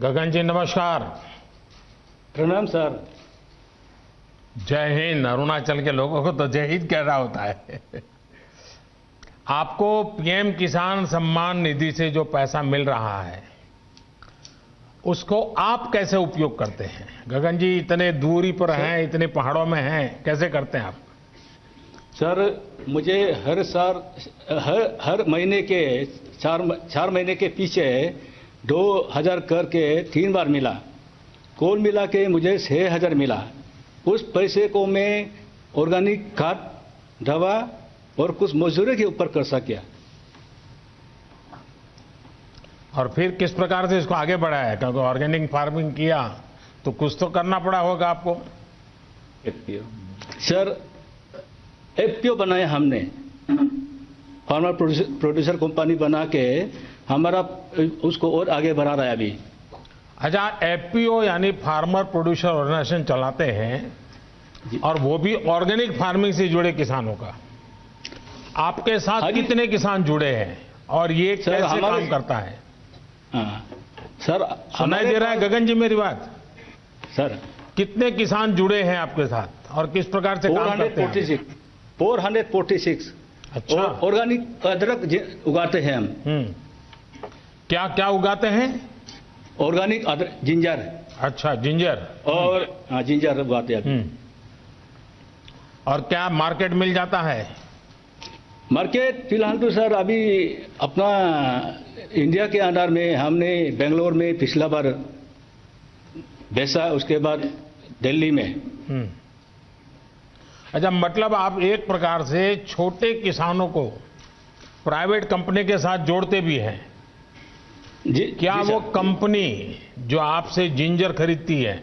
गगन जी नमस्कार। प्रणाम सर। जय हिंद। अरुणाचल के लोगों को तो जय हिंद कहना होता है। आपको पीएम किसान सम्मान निधि से जो पैसा मिल रहा है उसको आप कैसे उपयोग करते हैं? गगन जी इतने दूरी पर हैं, इतने पहाड़ों में हैं, कैसे करते हैं आप? सर मुझे हर साल हर महीने के चार महीने के पीछे 2000 करके 3 बार मिला। कुल मिला के मुझे 6000 मिला। उस पैसे को मैं ऑर्गेनिक खाद, दवा और कुछ मजदूरी के ऊपर कर सकिया। और फिर किस प्रकार से इसको आगे बढ़ाया? क्योंकि ऑर्गेनिक फार्मिंग किया तो कुछ तो करना पड़ा होगा आपको। सर एफपीओ बनाया हमने, फार्मर प्रोड्यूसर कंपनी बना के हमारा उसको और आगे बढ़ा रहा है अभी। अच्छा, एफपीओ यानी फार्मर प्रोड्यूसर ऑर्गेनाइजेशन चलाते हैं और वो भी ऑर्गेनिक फार्मिंग से जुड़े किसानों का। आपके साथ कितने किसान जुड़े हैं और ये कैसे काम करता है? हाँ सर, सुनाई दे रहा है गगन जी मेरी बात? सर कितने किसान जुड़े हैं आपके साथ और किस प्रकार से काम करते हैं? 446। अच्छा, ऑर्गेनिक अदरक उगाते हैं हम। क्या क्या उगाते हैं? ऑर्गेनिक अदरक, जिंजर। अच्छा, जिंजर। और हाँ, जिंजर उगाते हैं। और क्या मार्केट मिल जाता है? मार्केट फिलहाल तो सर अभी अपना इंडिया के अंदर में हमने बेंगलोर में पिछला बार बेचा, उसके बाद दिल्ली में। अच्छा, मतलब आप एक प्रकार से छोटे किसानों को प्राइवेट कंपनी के साथ जोड़ते भी हैं। जी, क्या जी वो कंपनी जो आपसे जिंजर खरीदती है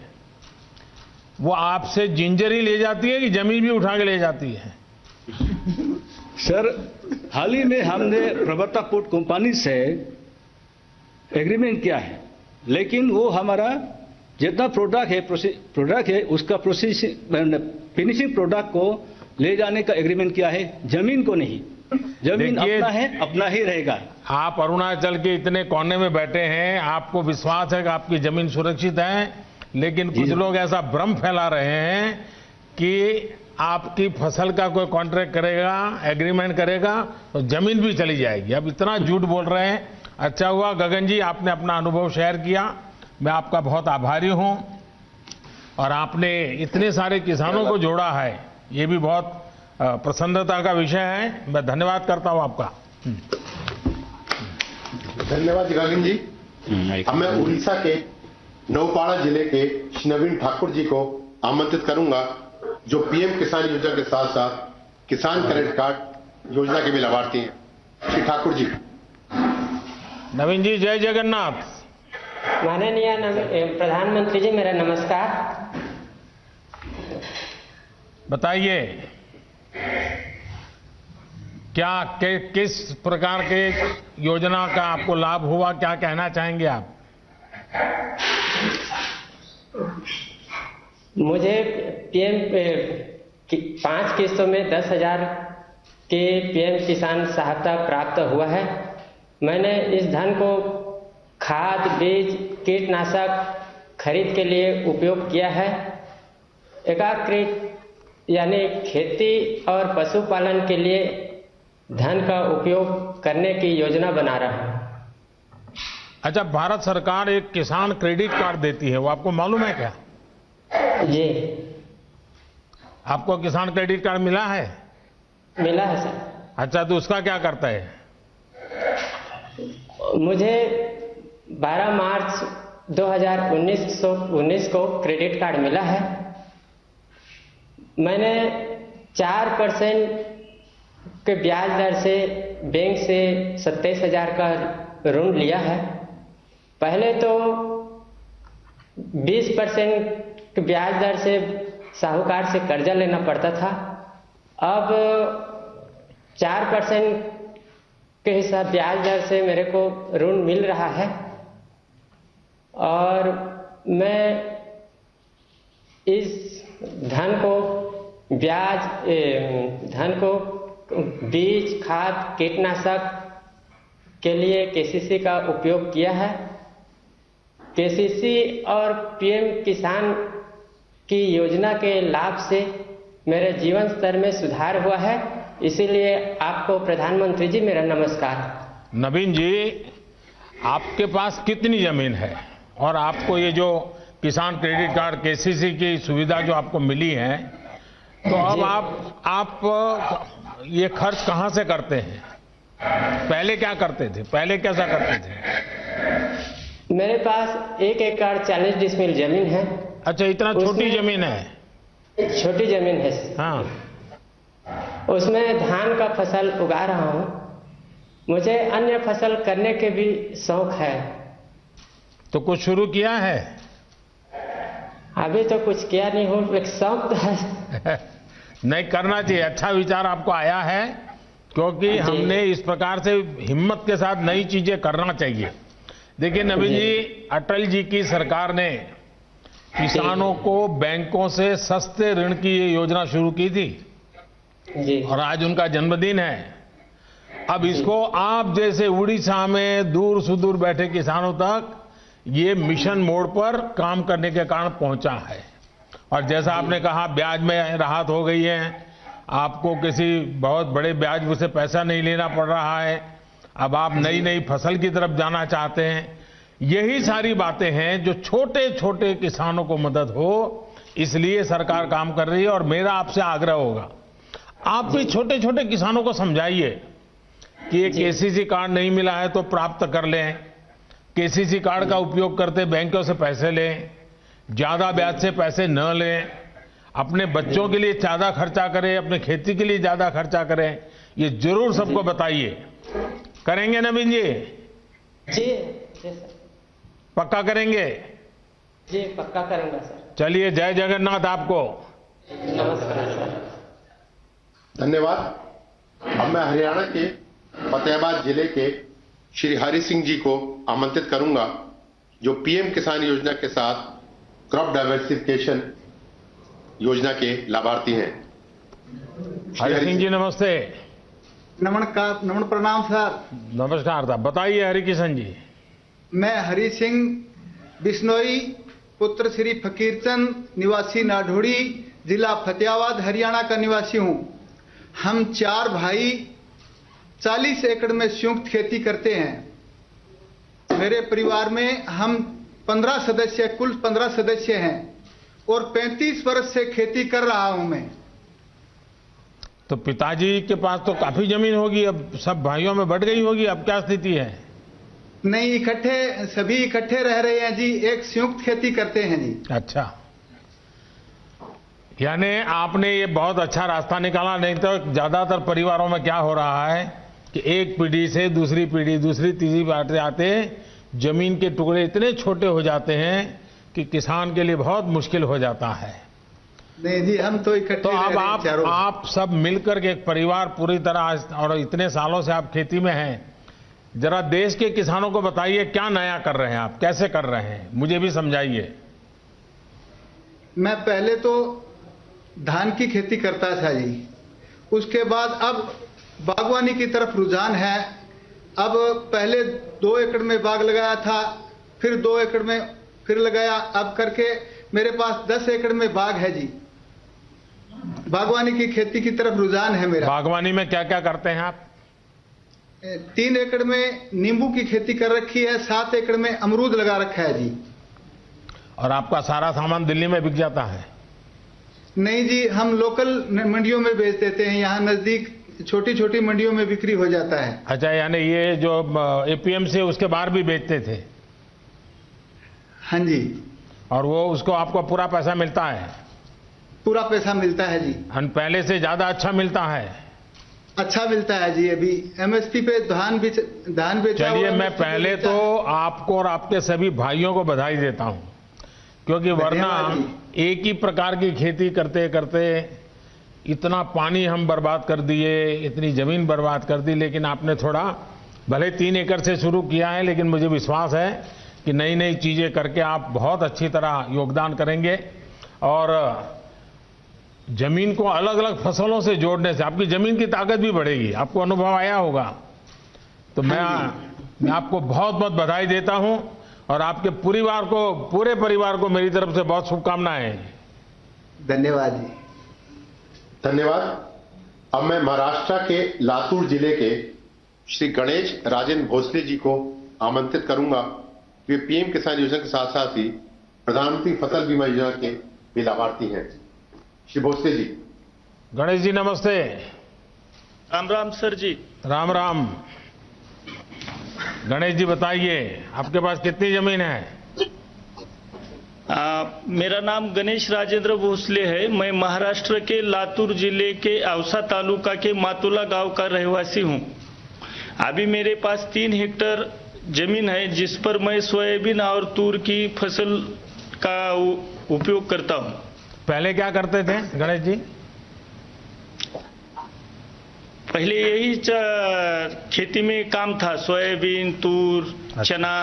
वो आपसे जिंजर ही ले जाती है कि जमीन भी उठा के ले जाती है? सर हाल ही में हमने प्रवर्तक पोर्ट कंपनी से एग्रीमेंट किया है, लेकिन वो हमारा जितना प्रोडक्ट है उसका फिनिशिंग प्रोडक्ट को ले जाने का एग्रीमेंट किया है, जमीन को नहीं। जमीन अपना है, अपना ही रहेगा। आप अरुणाचल के इतने कोने में बैठे हैं, आपको विश्वास है कि आपकी जमीन सुरक्षित है, लेकिन कुछ लोग ऐसा भ्रम फैला रहे हैं कि आपकी फसल का कोई कॉन्ट्रैक्ट करेगा, एग्रीमेंट करेगा तो जमीन भी चली जाएगी। अब इतना झूठ बोल रहे हैं। अच्छा हुआ गगन जी आपने अपना अनुभव शेयर किया, मैं आपका बहुत आभारी हूं। और आपने इतने सारे किसानों को जोड़ा है, ये भी बहुत प्रसन्नता का विषय है। मैं धन्यवाद करता हूं आपका। धन्यवाद गगन जी। अब मैं उड़ीसा के नौपाड़ा जिले के श्री नवीन ठाकुर जी को आमंत्रित करूंगा, जो पीएम किसान योजना के साथ साथ किसान क्रेडिट कार्ड योजना के भी लाभार्थी हैं। श्री ठाकुर जी। नवीन जी, जय जगन्नाथ। माननीय प्रधानमंत्री जी, मेरा नमस्कार। बताइए क्या किस प्रकार के योजना का आपको लाभ हुआ, क्या कहना चाहेंगे आप? मुझे पीएम 5 किस्तों में 10,000 के पीएम किसान सहायता प्राप्त हुआ है। मैंने इस धन को खाद, बीज, कीटनाशक खरीद के लिए उपयोग किया है। एकीकृत यानी खेती और पशुपालन के लिए धन का उपयोग करने की योजना बना रहा हूं। अच्छा, भारत सरकार एक किसान क्रेडिट कार्ड देती है, वो आपको मालूम है क्या? जी, आपको किसान क्रेडिट कार्ड मिला है? मिला है सर। अच्छा, तो उसका क्या करता है? मुझे 12 मार्च 2019 को क्रेडिट कार्ड मिला है। मैंने 4% के ब्याज दर से बैंक से 27,000 का ऋण लिया है। पहले तो 20% के ब्याज दर से साहूकार से कर्जा लेना पड़ता था। अब 4% के हिसाब ब्याज दर से मेरे को ऋण मिल रहा है और मैं इस धन को बीज, खाद, कीटनाशक के लिए केसीसी का उपयोग किया है केसीसी और पीएम किसान की योजना के लाभ से मेरे जीवन स्तर में सुधार हुआ है, इसीलिए आपको प्रधानमंत्री जी मेरा नमस्कार। नवीन जी, आपके पास कितनी जमीन है और आपको ये जो किसान क्रेडिट कार्ड केसीसी की सुविधा जो आपको मिली है, तो अब आप ये खर्च कहां से करते हैं? पहले क्या करते थे, पहले कैसा करते थे? मेरे पास 1 एकड़ 40 डिसमिल जमीन है। अच्छा, इतना छोटी जमीन है? छोटी जमीन है। हाँ। उसमें धान का फसल उगा रहा हूँ। मुझे अन्य फसल करने के भी शौक है। तो कुछ शुरू किया है? अभी तो कुछ किया नहीं हूँ, एक शौक तो है। नहीं, करना चाहिए। अच्छा विचार आपको आया है, क्योंकि हमने इस प्रकार से हिम्मत के साथ नई चीजें करना चाहिए। देखिए नवीन जी, अटल जी की सरकार ने किसानों को बैंकों से सस्ते ऋण की ये योजना शुरू की थी जी। और आज उनका जन्मदिन है। अब इसको आप जैसे उड़ीसा में दूर सुदूर बैठे किसानों तक ये मिशन मोड पर काम करने के कारण पहुंचा है। और जैसा आपने कहा, ब्याज में राहत हो गई है, आपको किसी बहुत बड़े ब्याज से पैसा नहीं लेना पड़ रहा है, अब आप नई नई फसल की तरफ जाना चाहते हैं। यही सारी बातें हैं जो छोटे छोटे किसानों को मदद हो, इसलिए सरकार काम कर रही है। और मेरा आपसे आग्रह होगा, आप भी छोटे छोटे किसानों को समझाइए कि ये केसीसी कार्ड नहीं मिला है तो प्राप्त कर लें, केसीसी कार्ड का उपयोग करते बैंकों से पैसे लें, ज्यादा ब्याज से पैसे न लें, अपने बच्चों के लिए ज्यादा खर्चा करें, अपने खेती के लिए ज्यादा खर्चा करें। ये जरूर सबको बताइए। करेंगे नवीन जी? जी सर। पक्का करेंगे? जी पक्का करूंगा सर। चलिए, जय जगन्नाथ आपको। नमस्कार सर। धन्यवाद। अब मैं हरियाणा के फतेहाबाद जिले के श्री हरि सिंह जी को आमंत्रित करूंगा, जो पीएम किसान योजना के साथ क्रॉप डाइवर्सिफिकेशन योजना के लाभार्थी हैं। हरि सिंह जी नमस्ते। नमस्कार, नमन प्रणाम सर। नमस्कार साहब, बताइए हरि किशन जी। मैं हरि सिंह बिश्नोई, पुत्र श्री फकीरचंद, निवासी नाढोड़ी, जिला फतेहाबाद, हरियाणा का निवासी हूं। हम 4 भाई 40 एकड़ में संयुक्त खेती करते हैं। मेरे परिवार में हम 15 सदस्य, कुल 15 सदस्य हैं और 35 वर्ष से खेती कर रहा हूं मैं। तो पिताजी के पास तो काफी जमीन होगी, अब सब भाइयों में बढ़ गई होगी, अब क्या स्थिति है? नहीं, इकट्ठे, सभी इकट्ठे रह रहे हैं जी, एक संयुक्त खेती करते हैं जी। अच्छा, यानी आपने ये बहुत अच्छा रास्ता निकाला। नहीं तो ज्यादातर परिवारों में क्या हो रहा है कि एक पीढ़ी से दूसरी पीढ़ी, दूसरी तीसरी बातें आते जमीन के टुकड़े इतने छोटे हो जाते हैं कि किसान के लिए बहुत मुश्किल हो जाता है। नहीं जी, हम तो इकट्ठे। तो अब आप सब मिलकर के एक परिवार पूरी तरह, और इतने सालों से आप खेती में हैं, जरा देश के किसानों को बताइए क्या नया कर रहे हैं आप, कैसे कर रहे हैं, मुझे भी समझाइए। मैं पहले तो धान की खेती करता था जी, उसके बाद अब बागवानी की तरफ रुझान है। अब पहले 2 एकड़ में बाग लगाया था, फिर 2 एकड़ में फिर लगाया, अब करके मेरे पास 10 एकड़ में बाग है जी। बागवानी की खेती की तरफ रुझान है मेरा। बागवानी में क्या क्या करते हैं आप? 3 एकड़ में नींबू की खेती कर रखी है, 7 एकड़ में अमरूद लगा रखा है जी। और आपका सारा सामान दिल्ली में बिक जाता है? नहीं जी, हम लोकल मंडियों में बेच देते हैं, यहाँ नजदीक छोटी छोटी मंडियों में बिक्री हो जाता है। अच्छा, यानी ये जो एपीएमसी उसके बाहर भी बेचते थे? हाँ जी। और वो उसको आपको पूरा पैसा मिलता है? पूरा पैसा मिलता है जी। पहले से ज्यादा अच्छा मिलता है? अच्छा मिलता है जी। अभी एमएसपी पे धान बेचा। चलिए, मैं पहले तो आपको और आपके सभी भाइयों को बधाई देता हूं, क्योंकि वरना एक ही प्रकार की खेती करते करते इतना पानी हम बर्बाद कर दिए, इतनी जमीन बर्बाद कर दी। लेकिन आपने थोड़ा, भले 3 एकड़ से शुरू किया है, लेकिन मुझे विश्वास है कि नई नई चीजें करके आप बहुत अच्छी तरह योगदान करेंगे। और जमीन को अलग अलग फसलों से जोड़ने से आपकी जमीन की ताकत भी बढ़ेगी, आपको अनुभव आया होगा। तो मैं आपको बहुत बहुत बधाई देता हूं। और आपके पूरे परिवार को मेरी तरफ से बहुत शुभकामनाएं। धन्यवाद जी। धन्यवाद। अब मैं महाराष्ट्र के लातूर जिले के श्री गणेश राजेंद्र भोसले जी को आमंत्रित करूंगा। वे पीएम किसान योजना के साथ साथ ही प्रधानमंत्री फसल बीमा योजना के भी लाभार्थी हैं। श्री भोसले जी। गणेश जी नमस्ते। राम राम सर जी। राम राम। गणेश जी बताइए, आपके पास कितनी जमीन है? मेरा नाम गणेश राजेंद्र भोसले है। मैं महाराष्ट्र के लातूर जिले के औसा तालुका के मातुला गांव का रहवासी हूं। अभी मेरे पास 3 हेक्टेयर जमीन है जिस पर मैं सोयाबीन और तूर की फसल का उपयोग करता हूं। पहले क्या करते थे गणेश जी? पहले यही खेती में काम था, सोयाबीन, तूर, चना।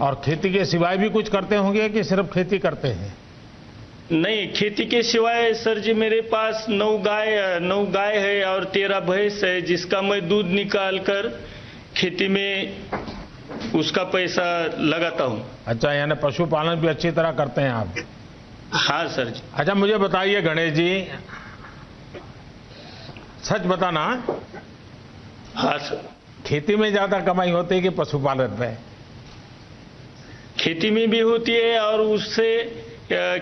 और खेती के सिवाय भी कुछ करते होंगे कि सिर्फ खेती करते हैं? नहीं, खेती के सिवाय सर जी मेरे पास 9 गाय है और 13 भैंस है, जिसका मैं दूध निकाल कर खेती में उसका पैसा लगाता हूँ। अच्छा, यानी पशुपालन भी अच्छी तरह करते हैं आप? हाँ सर जी। अच्छा, मुझे बताइए गणेश जी, सच बताना। हाँ सर। खेती में ज्यादा कमाई होती है कि पशुपालन में? खेती में भी होती है और उससे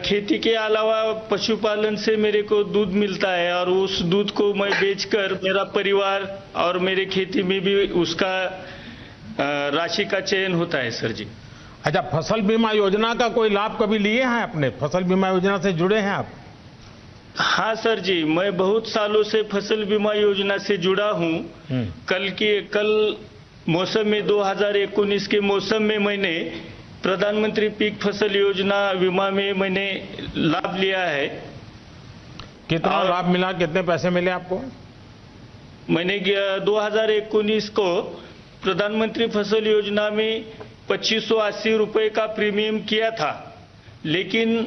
खेती के अलावा पशुपालन से मेरे को दूध मिलता है और उस दूध को मैं बेचकर मेरा परिवार और मेरे खेती में भी उसका राशि का चयन होता है सर जी। अच्छा, फसल बीमा योजना का कोई लाभ कभी लिए हैं आपने? फसल बीमा योजना से जुड़े हैं आप? हाँ सर जी, मैं बहुत सालों से फसल बीमा योजना से जुड़ा हूँ। कल मौसम में 2019 के मौसम में मैंने प्रधानमंत्री पीक फसल योजना बीमा में मैंने लाभ लिया है। कितना लाभ मिला? कितने पैसे मिले आपको? मैंने 2019 को प्रधानमंत्री फसल योजना में 2580 रुपए का प्रीमियम किया था, लेकिन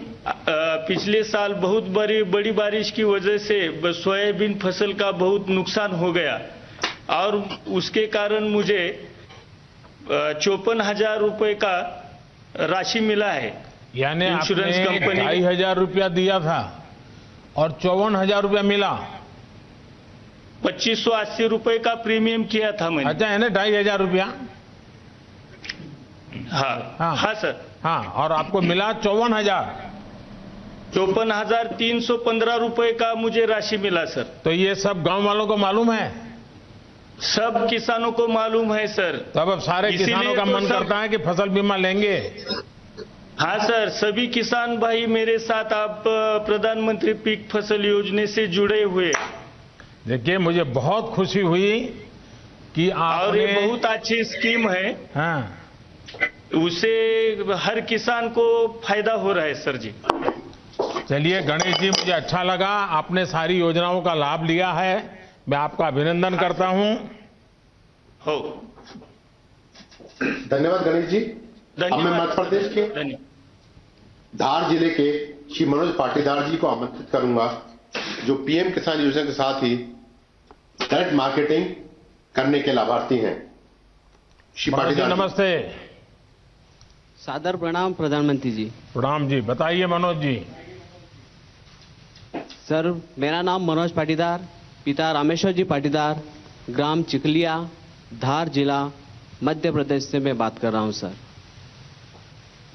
पिछले साल बहुत बड़ी बारिश की वजह से सोयाबीन फसल का बहुत नुकसान हो गया और उसके कारण मुझे 54,000 रुपए का राशि मिला है। यानी इंश्योरेंस कंपनी 2,500 रुपया दिया था और 54,000 रुपया मिला। 2580 रुपए का प्रीमियम किया था मैंने। अच्छा, यानी 2,500 रुपया? हाँ सर। हाँ, और आपको मिला 54,000? 54,315 रुपए का मुझे राशि मिला सर। तो ये सब गांव वालों को मालूम है? सब किसानों को मालूम है सर। तब अब सारे किसानों का मन करता है कि फसल बीमा लेंगे। हाँ सर, सभी किसान भाई मेरे साथ आप प्रधानमंत्री पीक फसल योजना से जुड़े हुए। देखिए, मुझे बहुत खुशी हुई कि आपने, और ये बहुत अच्छी स्कीम है। हाँ, उससे हर किसान को फायदा हो रहा है सर जी। चलिए गणेश जी, मुझे अच्छा लगा आपने सारी योजनाओं का लाभ लिया है। मैं आपका अभिनंदन करता हूं। हो, धन्यवाद गणेश जी। अब मैं मध्य प्रदेश के धार जिले के श्री मनोज पाटीदार जी को आमंत्रित करूंगा, जो पीएम किसान योजना के साथ ही डायरेक्ट मार्केटिंग करने के लाभार्थी हैं। श्री पाटीदार नमस्ते। सादर प्रणाम प्रधानमंत्री जी। प्रणाम जी। बताइए मनोज जी। सर, मेरा नाम मनोज पाटीदार, पिता रामेश्वर जी पाटीदार, ग्राम चिखलिया, धार जिला, मध्य प्रदेश से मैं बात कर रहा हूं सर।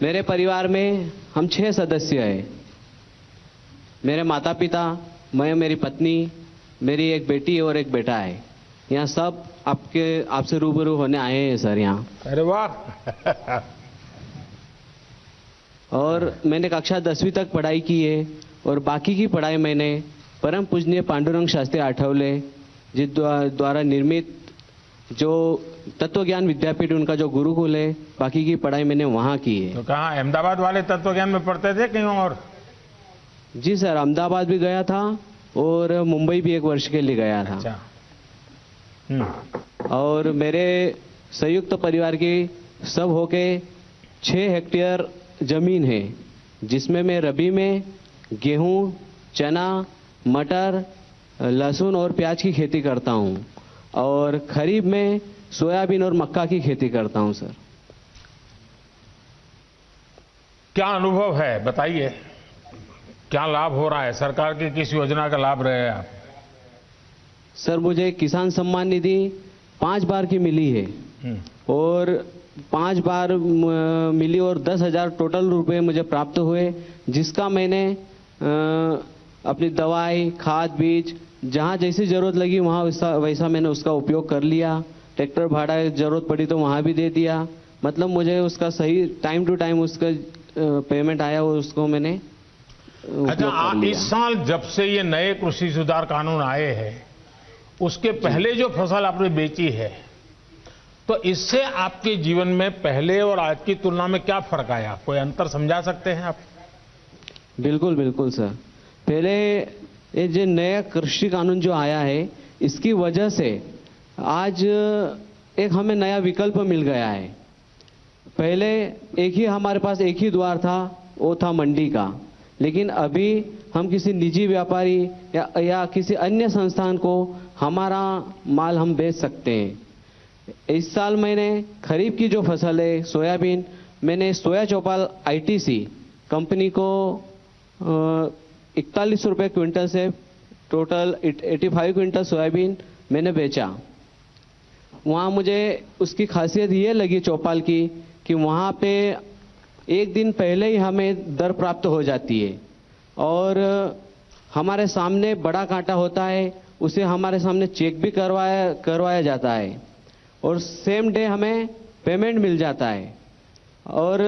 मेरे परिवार में हम 6 सदस्य हैं। मेरे माता पिता, मैं, मेरी पत्नी, मेरी एक बेटी और एक बेटा है। यहाँ सब आपसे रूबरू होने आए हैं सर यहाँ। अरे वाह। और मैंने कक्षा 10वीं तक पढ़ाई की है और बाकी की पढ़ाई मैंने परम पूजनीय पांडुरंग शास्त्री आठवले जी द्वारा निर्मित जो तत्व ज्ञान विद्यापीठ, उनका जो गुरुकुल है, बाकी की पढ़ाई मैंने वहाँ की है। तो कहाँ, अहमदाबाद वाले तत्व ज्ञान में पढ़ते थे कहीं और? जी सर, अहमदाबाद भी गया था और मुंबई भी 1 वर्ष के लिए गया था। अच्छा। और मेरे संयुक्त परिवार की सब होके 6 हेक्टेयर जमीन है, जिसमें मैं रबी में गेहूं, चना, मटर, लहसुन और प्याज की खेती करता हूं और खरीफ में सोयाबीन और मक्का की खेती करता हूं सर। क्या अनुभव है बताइए, क्या लाभ हो रहा है, सरकार की किस योजना का लाभ रहे हैं आप? सर मुझे किसान सम्मान निधि 5 बार की मिली है और 5 बार मिली और 10,000 टोटल रुपए मुझे प्राप्त हुए, जिसका मैंने अपनी दवाई, खाद, बीज जहाँ जैसी जरूरत लगी वहाँ वैसा मैंने उसका उपयोग कर लिया। ट्रैक्टर भाड़ा जरूरत पड़ी तो वहाँ भी दे दिया। मतलब मुझे उसका सही टाइम टू टाइम उसका पेमेंट आया और उसको मैंने अच्छा, इस साल जब से ये नए कृषि सुधार कानून आए हैं, उसके पहले जो फसल आपने बेची है, तो इससे आपके जीवन में पहले और आज की तुलना में क्या फर्क आया? कोई अंतर समझा सकते हैं आप? बिल्कुल बिल्कुल सर। पहले ये जो नया कृषि कानून जो आया है, इसकी वजह से आज एक हमें नया विकल्प मिल गया है। पहले हमारे पास एक ही द्वार था, वो था मंडी का, लेकिन अभी हम किसी निजी व्यापारी या किसी अन्य संस्थान को हमारा माल हम बेच सकते हैं। इस साल मैंने खरीफ की जो फसल है सोयाबीन, मैंने सोया चौपाल ITC कंपनी को 41 रुपये क्विंटल से टोटल 85 क्विंटल सोयाबीन मैंने बेचा। वहाँ मुझे उसकी खासियत ये लगी चौपाल की कि वहाँ पे एक दिन पहले ही हमें दर प्राप्त हो जाती है और हमारे सामने बड़ा कांटा होता है, उसे हमारे सामने चेक भी करवाया जाता है और सेम डे हमें पेमेंट मिल जाता है। और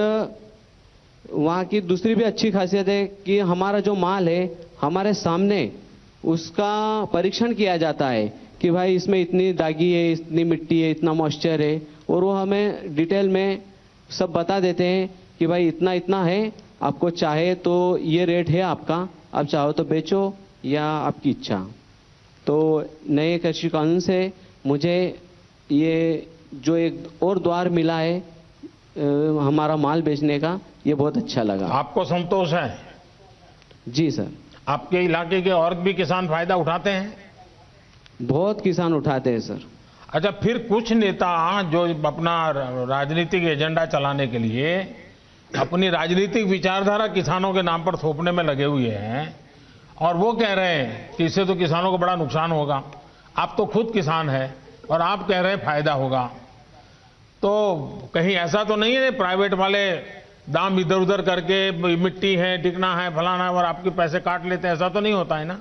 वहाँ की दूसरी भी अच्छी खासियत है कि हमारा जो माल है हमारे सामने उसका परीक्षण किया जाता है कि भाई इसमें इतनी दागी है, इतनी मिट्टी है, इतना मॉइस्चर है, और वो हमें डिटेल में सब बता देते हैं कि भाई इतना इतना है, आपको चाहे तो ये रेट है आपका, आप चाहो तो बेचो या आपकी इच्छा। तो नए कृषि कानून से मुझे ये जो एक और द्वार मिला है हमारा माल बेचने का, ये बहुत अच्छा लगा। आपको संतोष है? जी सर। आपके इलाके के और भी किसान फायदा उठाते हैं? बहुत किसान उठाते हैं सर। अच्छा, फिर कुछ नेता जो अपना राजनीतिक एजेंडा चलाने के लिए अपनी राजनीतिक विचारधारा किसानों के नाम पर थोपने में लगे हुए हैं और वो कह रहे हैं कि इससे तो किसानों को बड़ा नुकसान होगा। आप तो खुद किसान हैं और आप कह रहे हैं फायदा होगा, तो कहीं ऐसा तो नहीं है प्राइवेट वाले दाम इधर उधर करके मिट्टी है, टिकना है, फलाना है और आपके पैसे काट लेते हैं? ऐसा तो नहीं होता है ना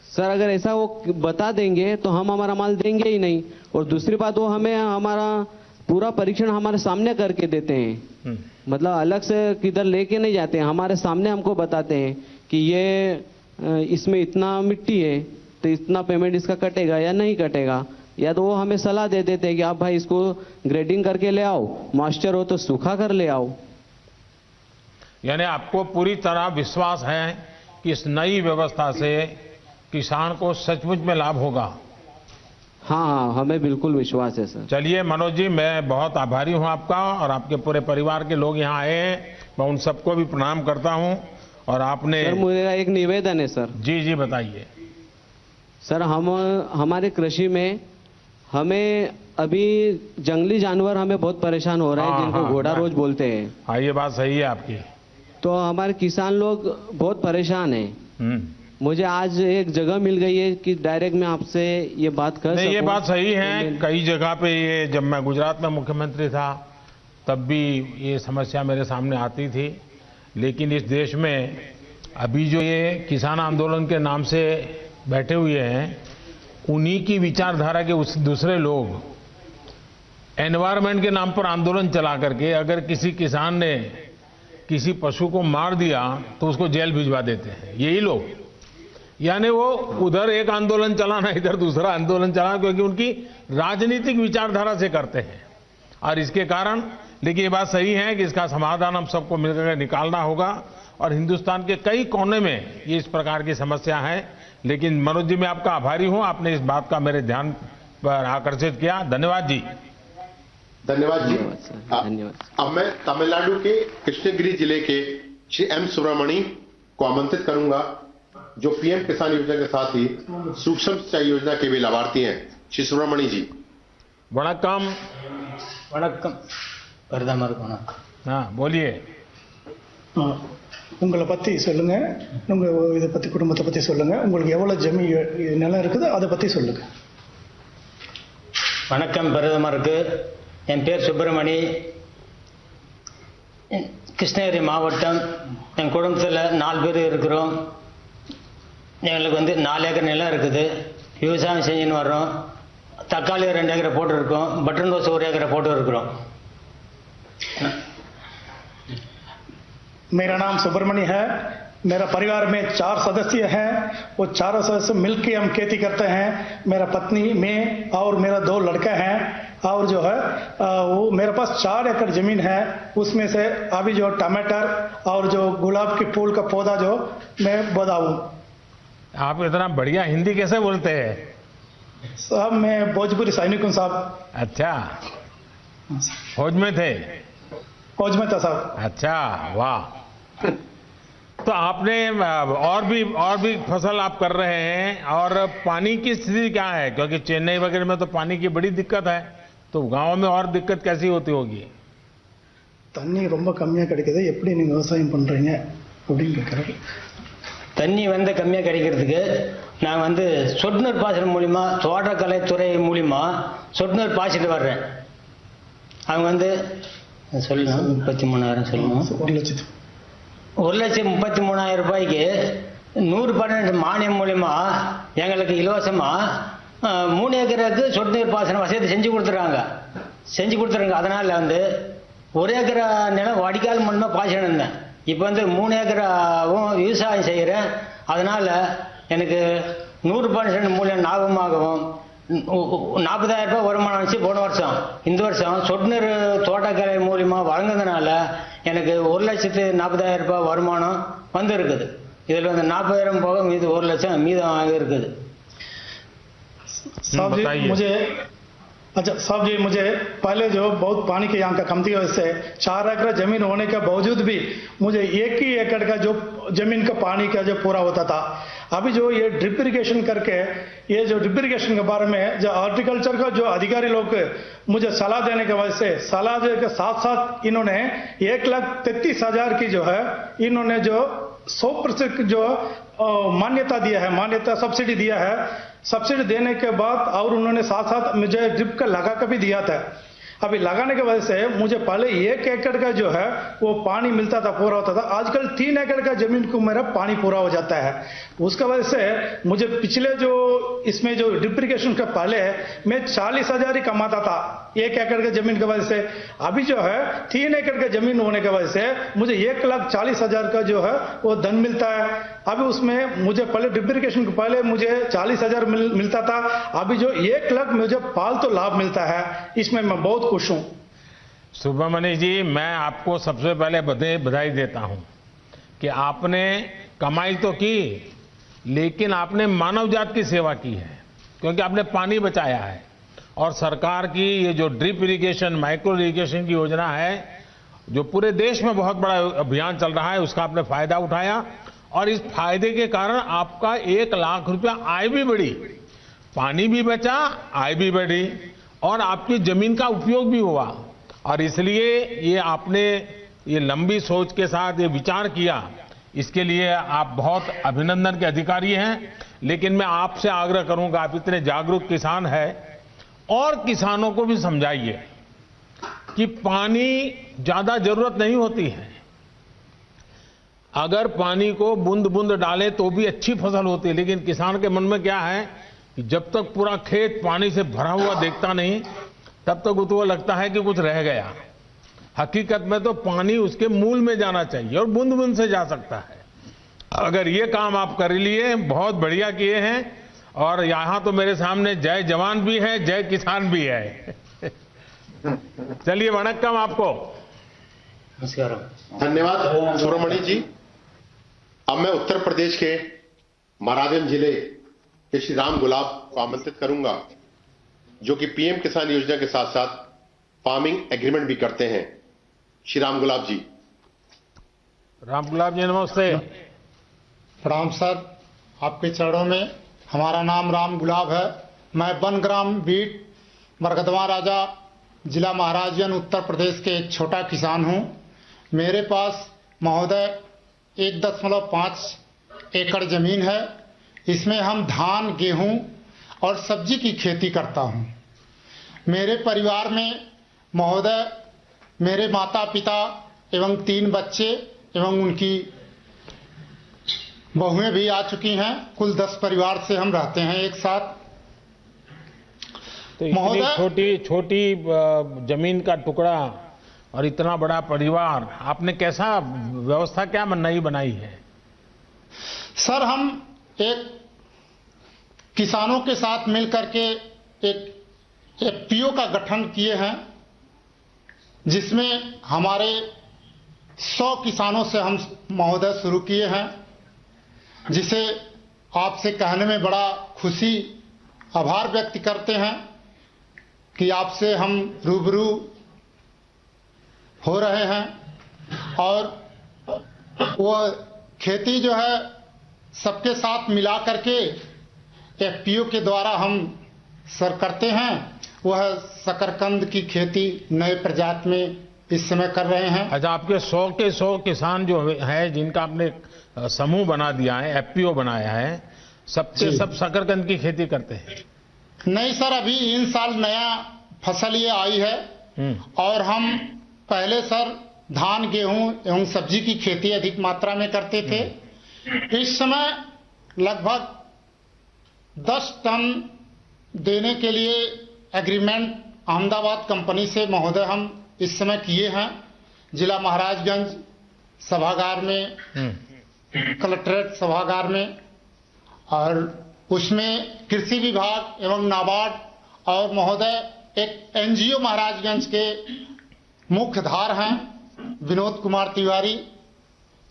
सर? अगर ऐसा वो बता देंगे तो हम हमारा माल देंगे ही नहीं, और दूसरी बात वो हमें हमारा पूरा परीक्षण हमारे सामने करके देते हैं। मतलब अलग से किधर लेके नहीं जाते हैं, हमारे सामने हमको बताते हैं कि ये इसमें इतना मिट्टी है तो इतना पेमेंट इसका कटेगा या नहीं कटेगा, या तो वो हमें सलाह दे देते हैं कि आप भाई इसको ग्रेडिंग करके ले आओ, मॉइस्चर हो तो सूखा कर ले आओ। यानी आपको पूरी तरह विश्वास है कि इस नई व्यवस्था से किसान को सचमुच में लाभ होगा? हाँ, हमें बिल्कुल विश्वास है सर। चलिए मनोज जी, मैं बहुत आभारी हूं आपका और आपके पूरे परिवार के लोग यहाँ आए हैं, मैं उन सबको भी प्रणाम करता हूं। और आपने सर मेरा एक निवेदन है सर। जी जी बताइए सर। हमारे कृषि में हमें अभी जंगली जानवर हमें बहुत परेशान हो रहे हैं, जिनको घोड़ा रोज बोलते हैं। हाँ, ये बात सही है आपकी। तो हमारे किसान लोग बहुत परेशान हैं। मुझे आज एक जगह मिल गई है कि डायरेक्ट मैं आपसे ये बात कर सकूं। ये बात सही है। तो कई जगह पे ये, जब मैं गुजरात में मुख्यमंत्री था तब भी ये समस्या मेरे सामने आती थी, लेकिन इस देश में अभी जो ये किसान आंदोलन के नाम से बैठे हुए हैं, उन्हीं की विचारधारा के उस दूसरे लोग एनवायरमेंट के नाम पर आंदोलन चला करके अगर किसी किसान ने किसी पशु को मार दिया तो उसको जेल भिजवा देते हैं यही लोग। यानी वो उधर एक आंदोलन चलाना, इधर दूसरा आंदोलन चलाना, क्योंकि उनकी राजनीतिक विचारधारा से करते हैं। और इसके कारण, लेकिन ये बात सही है कि इसका समाधान हम सबको मिलकर निकालना होगा और हिंदुस्तान के कई कोने में ये इस प्रकार की समस्या है। लेकिन मनोज जी, मैं आपका आभारी हूं, आपने इस बात का मेरे ध्यान पर आकर्षित किया। धन्यवाद जी। धन्यवाद जी। धन्यवाद। अब मैं तमिलनाडु के कृष्णगिरी जिले के श्री M सुब्रमणी को आमंत्रित करूंगा, जो PM किसान योजना के साथ ही सूक्ष्म सिंचाई योजना के भी लाभार्थी हैं। श्री सुब्रमणी जी। வணக்கம். வணக்கம் பிரதமர் வணக்கம். बोलिए. உங்களை பற்றி சொல்லுங்க, உங்க இதை பற்றி குடும்பத்தை பற்றி சொல்லுங்க, உங்களுக்கு எவ்வளோ ஜமீன் நிலம் இருக்குது அதை பற்றி சொல்லுங்க. வணக்கம் பிரதமருக்கு. என் பேர் சுப்பிரமணி, கிருஷ்ணகிரி மாவட்டம். என் குடும்பத்தில் 4 பேர் இருக்கிறோம். எங்களுக்கு 4 ஏக்கர் நிலம் இருக்குது. விவசாயம் செஞ்சுன்னு வர்றோம். தக்காளி 2 ஏக்கரை போட்டுருக்கோம். பட்டன் ரோஸ் 1 ஏக்கரை போட்டு இருக்கிறோம். मेरा नाम सुब्रमण्य है. मेरा परिवार में 4 सदस्य हैं. वो 4 सदस्य मिलकर हम खेती करते हैं. मेरा पत्नी, मैं और मेरा 2 लड़का हैं. और जो है वो मेरे पास 4 एकड़ जमीन है. उसमें से अभी जो टमाटर और जो गुलाब के फूल का पौधा जो मैं बताऊँ. आप इतना बढ़िया हिंदी कैसे बोलते हैं? साहब मैं भोजपुरी सैनिक हूँ साहब. अच्छा, फौज में थे? फौज में था साहब. अच्छा, वाह. तो आपने और भी फसल आप कर रहे हैं, और पानी की स्थिति क्या है? क्योंकि चेन्नई वगैरह में तो पानी की बड़ी दिक्कत है, तो गांव में और दिक्कत कैसी होती होगी? தண்ணி ரொம்ப கம்மியாக கிடைக்குது, எப்படி நீங்கள் விவசாயம் பண்ணுறீங்க அப்படின்னு கேட்குறேன். தண்ணி கம்மியாக கிடைக்கிறதுக்கு நான் சொட்டு நீர் பாசனம் மூலிமா, தோட்டக்கலைத்துறை மூலிமா சொட்டு நீர் பாய்ச்சிட்டு வர்றேன். அவங்க சொல்லணும் 33,000 சொல்லணும். 1,33,000 ரூபாய்க்கு 100% மானியம் மூலிமா எங்களுக்கு இலவசமா 3 ஏக்கருக்கு சொட்டு நீர் பாசன வசதி செஞ்சு கொடுத்துறாங்க. அதனால 1 ஏக்கரா நிலம் வடிகால் மூலமா பாய்ச்சணும் இருந்தேன். இப்போ 3 ஏக்கராவும் விவசாயம் செய்கிறேன். அதனால எனக்கு 100% மூலியம் லாபமாகவும் 40,000 ரூபாய் வருமானம் வச்சு போன வருஷம். இந்த வருஷம் சொட்டு நீர் தோட்டக்கலை மூலியமா வழங்குறதுனால எனக்கு 1,40,000 ரூபாய் வருமானம் இருக்குது. இதில் 40,000 போக மீது 1 லட்சம் மீதம் இருக்குது. साहब जी मुझे पहले जो बहुत पानी के यहाँ का कमती वजह से 4 एकड़ जमीन होने के बावजूद भी मुझे 1 ही एकड़ का जो जमीन का पानी का जो पूरा होता था. अभी जो ये ड्रिप इरिगेशन करके, ये जो ड्रिप इरिगेशन के बारे में जो हॉर्टिकल्चर का जो अधिकारी लोग मुझे सलाह देने के वजह से, सलाह के साथ साथ इन्होंने 1,33,000 की जो है इन्होंने जो 100% जो मान्यता दिया है, मान्यता सब्सिडी दिया है. सब्सिडी देने के बाद और उन्होंने साथ साथ मुझे ड्रिप का लगा कर भी दिया था. अभी लगाने की वजह से मुझे पहले 1 एकड़ का जो है वो पानी मिलता था, पूरा होता था. आजकल 3 एकड़ का जमीन को मेरा पानी पूरा हो जाता है. उसका वजह से मुझे पिछले जो इसमें जो ड्रिप इरिगेशन का पहले मैं 40,000 ही कमाता था 1 एकड़ के जमीन की वजह से. अभी जो है 3 एकड़ का जमीन होने की वजह से मुझे 1,40,000 का जो है वो धन मिलता है. अभी उसमें मुझे पहले ड्रिप इरिगेशन के पहले मुझे 40,000 मिलता था. अभी जो 1 लाख मुझे फालतू लाभ मिलता है. इसमें मैं बहुत खुश हूं. सुब्रमण्य जी, मैं आपको सबसे पहले बधाई देता हूं कि आपने कमाई तो की, लेकिन आपने मानव जात की सेवा की है, क्योंकि आपने पानी बचाया है. और सरकार की ये जो ड्रिप इरिगेशन, माइक्रो इरिगेशन की योजना है, जो पूरे देश में बहुत बड़ा अभियान चल रहा है, उसका आपने फायदा उठाया. और इस फायदे के कारण आपका 1 लाख रुपया आय भी बढ़ी, पानी भी बचा, आय भी बढ़ी, और आपकी जमीन का उपयोग भी हुआ. और इसलिए ये आपने ये लंबी सोच के साथ ये विचार किया, इसके लिए आप बहुत अभिनंदन के अधिकारी हैं. लेकिन मैं आपसे आग्रह करूंगा, आप इतने जागरूक किसान हैं, और किसानों को भी समझाइए कि पानी ज्यादा जरूरत नहीं होती है. अगर पानी को बूंद बूंद डालें तो भी अच्छी फसल होती है. लेकिन किसान के मन में क्या है कि जब तक पूरा खेत पानी से भरा हुआ देखता नहीं, तब तक उसको लगता है कि कुछ रह गया. हकीकत में तो पानी उसके मूल में जाना चाहिए, और बूंद बूंद से जा सकता है. अगर ये काम आप कर लिए, बहुत बढ़िया किए हैं. और यहां तो मेरे सामने जय जवान भी है, जय किसान भी है. चलिए, वणक्कम आपको. नमस्कार. धन्यवाद सुब्रमणि जी. अब मैं उत्तर प्रदेश के महाराजगंज जिले के श्री राम गुलाब को आमंत्रित करूंगा, जो कि पीएम किसान योजना के साथ साथ फार्मिंग एग्रीमेंट भी करते हैं. श्री राम गुलाब जी. राम गुलाब जी नमस्ते. प्रणाम सर, आपके चरणों में. हमारा नाम राम गुलाब है. मैं बनग्राम बीट मरकदमा राजा, जिला महाराजगंज, उत्तर प्रदेश के एक छोटा किसान हूं। मेरे पास महोदय 1.5 एकड़ जमीन है। इसमें हम धान, गेहूं और सब्जी की खेती करता हूं। मेरे परिवार में महोदय मेरे माता पिता एवं 3 बच्चे एवं उनकी बहुएं भी आ चुकी हैं। कुल 10 परिवार से हम रहते हैं एक साथ। तो इतनी छोटी जमीन का टुकड़ा और इतना बड़ा परिवार, आपने कैसा व्यवस्था क्या नई बनाई है? सर, हम एक किसानों के साथ मिलकर के एक एफपीओ का गठन किए हैं, जिसमें हमारे 100 किसानों से हम महोदय शुरू किए हैं, जिसे आपसे कहने में बड़ा खुशी, आभार व्यक्त करते हैं कि आपसे हम रूबरू हो रहे हैं। और वो खेती जो है सबके साथ मिला करके एफपीओ के द्वारा हम सर करते हैं। वह शकरकंद की खेती नए प्रजाति में इस समय कर रहे हैं। अच्छा, आपके 100 के 100 किसान जो है, जिनका आपने समूह बना दिया है, एफपीओ बनाया है, सबके सब शकरकंद की खेती करते हैं? नहीं सर, अभी इन साल नया फसल ये आई है। और हम पहले सर धान, गेहूं एवं सब्जी की खेती अधिक मात्रा में करते थे। इस समय लगभग 10 टन देने के लिए एग्रीमेंट अहमदाबाद कंपनी से महोदय हम इस समय किए हैं। जिला महाराजगंज सभागार में, कलेक्ट्रेट सभागार में, और उसमें कृषि विभाग एवं नाबार्ड और महोदय एक एनजीओ महाराजगंज के मुख्यधार हैं विनोद कुमार तिवारी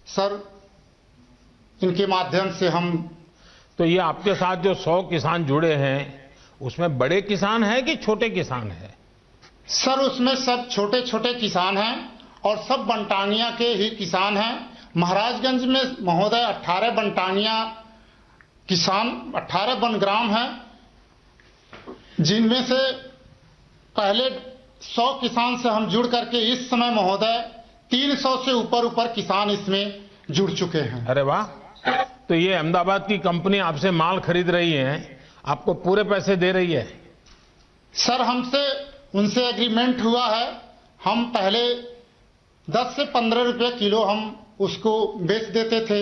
सर, इनके माध्यम से हम। तो ये आपके साथ जो 100 किसान जुड़े हैं, उसमें बड़े किसान हैं कि छोटे किसान हैं? सर, उसमें सब छोटे छोटे किसान हैं और सब बंटानिया के ही किसान हैं। महाराजगंज में महोदय 18 बंटानिया किसान, 18 वनग्राम हैं, जिनमें से पहले 100 किसान से हम जुड़ करके इस समय महोदय 300 से ऊपर किसान इसमें जुड़ चुके हैं। अरे वाह! तो ये अहमदाबाद की कंपनी आपसे माल खरीद रही है, आपको पूरे पैसे दे रही है? सर, उनसे एग्रीमेंट हुआ है। हम पहले 10 से 15 रुपए किलो हम उसको बेच देते थे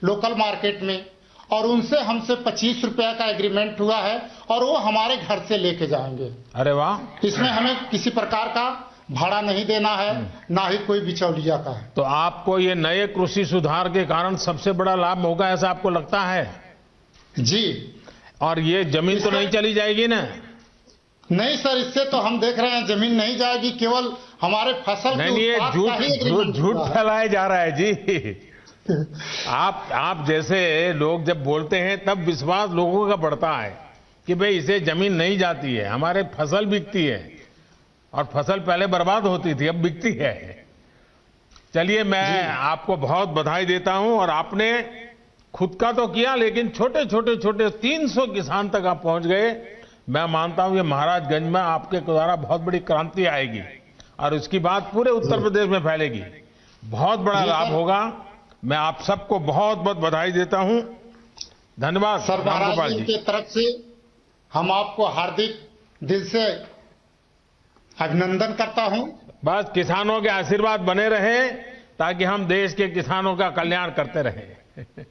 लोकल मार्केट में, और उनसे हमसे 25 रुपया का एग्रीमेंट हुआ है, और वो हमारे घर से लेके जाएंगे। अरे वाह! इसमें हमें किसी प्रकार का भाड़ा नहीं देना है, ना ही कोई बिचौलिया का है। तो आपको ये नए कृषि सुधार के कारण सबसे बड़ा लाभ होगा, ऐसा आपको लगता है? जी। और ये जमीन तो नहीं चली जाएगी ना? नहीं सर, इससे तो हम देख रहे हैं जमीन नहीं जाएगी, केवल हमारे फसल नहीं, ये झूठ फैलाया जा रहा है जी। आप जैसे लोग जब बोलते हैं तब विश्वास लोगों का बढ़ता है कि भाई इसे जमीन नहीं जाती है, हमारे फसल बिकती है, और फसल पहले बर्बाद होती थी, अब बिकती है। चलिए, मैं आपको बहुत बधाई देता हूं। और आपने खुद का तो किया, लेकिन छोटे 300 किसान तक आप पहुंच गए। मैं मानता हूं ये महाराजगंज में आपके द्वारा बहुत बड़ी क्रांति आएगी, और उसकी बात पूरे उत्तर प्रदेश में फैलेगी। बहुत बड़ा लाभ होगा। मैं आप सबको बहुत बहुत बधाई देता हूं। धन्यवाद सर। महाराज जी की तरफ से हम आपको हार्दिक दिल से अभिनंदन करता हूं। बस किसानों के आशीर्वाद बने रहे, ताकि हम देश के किसानों का कल्याण करते रहें।